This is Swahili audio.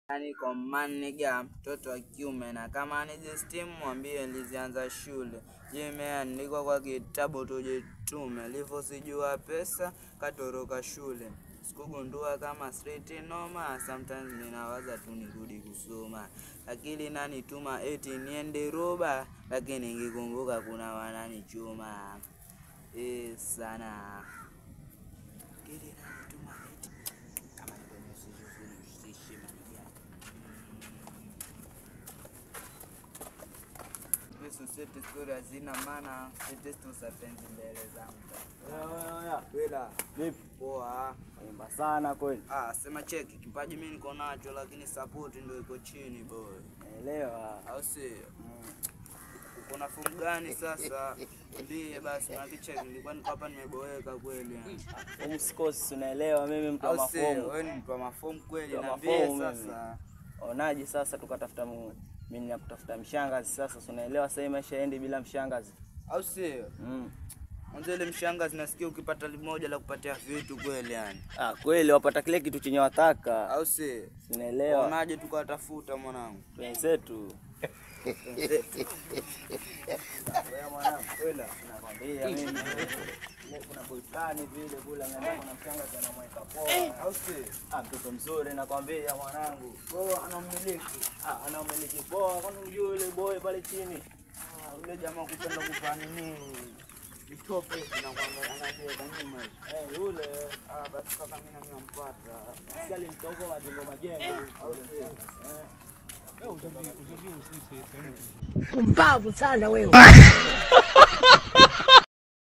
Yani kwa maniga mtoto wa kiume na kama anijestimu mwambie nilianza shule. Imeandikwa kwa kitabu tujitume. Livo sijua pesa katoroka shule. Sikugundua kama straight noma. Sometimes ninawaza tu nirudi kusoma. Akili inanituma eti niende roba, lakini nikikumbuka kuna wananichuma. Sana. Akili inanituma eti kama Sosete story hazina maana, sisi tusapenzi mbele zangu. Wela, vipi? Poa. Imba sana kweli. Sema cheki, kipaji mimi niko nacho lakini support ndio iko chini boy. Naelewa. Au si? Uko na fomu gani sasa? Ndiye basi na kicheki nilikuwa niko hapa nimeboeka kweli yani. Umsikosi unaelewa mimi mtu wa mafomu. Wewe ni mtu wa mafomu kweli na mbie sasa. Onaje sasa tukatafuta mimi nakutafuta mshangazi sasa unaelewa sasa maisha yaende bila mshangazi. Au sio? Mwanzo ile mshangazi nasikia ukipata limoja la kupatia vitu kweli yani. Kweli wapata kile kitu chenye wataka. Au sio? Unaelewa. Unaje tukatafuta mwanangu? Wenzetu. Wewe mwanangu kweli nakwambia mimi kuna boyfriend vile kula ngenda kuna mshangazi anamweka poa. Au sio? Mtoto mzuri nakwambia mwanangu. Poa anamiliki. Anamiliki poa kwani unajua yule boy pale chini. Yule jamaa kupenda kufanya nini? Mtope na kwamba anacheza nyuma. Yule basi kama mimi nampata. Sali mtoko majengo. Au sio? Mbavu sana wewe.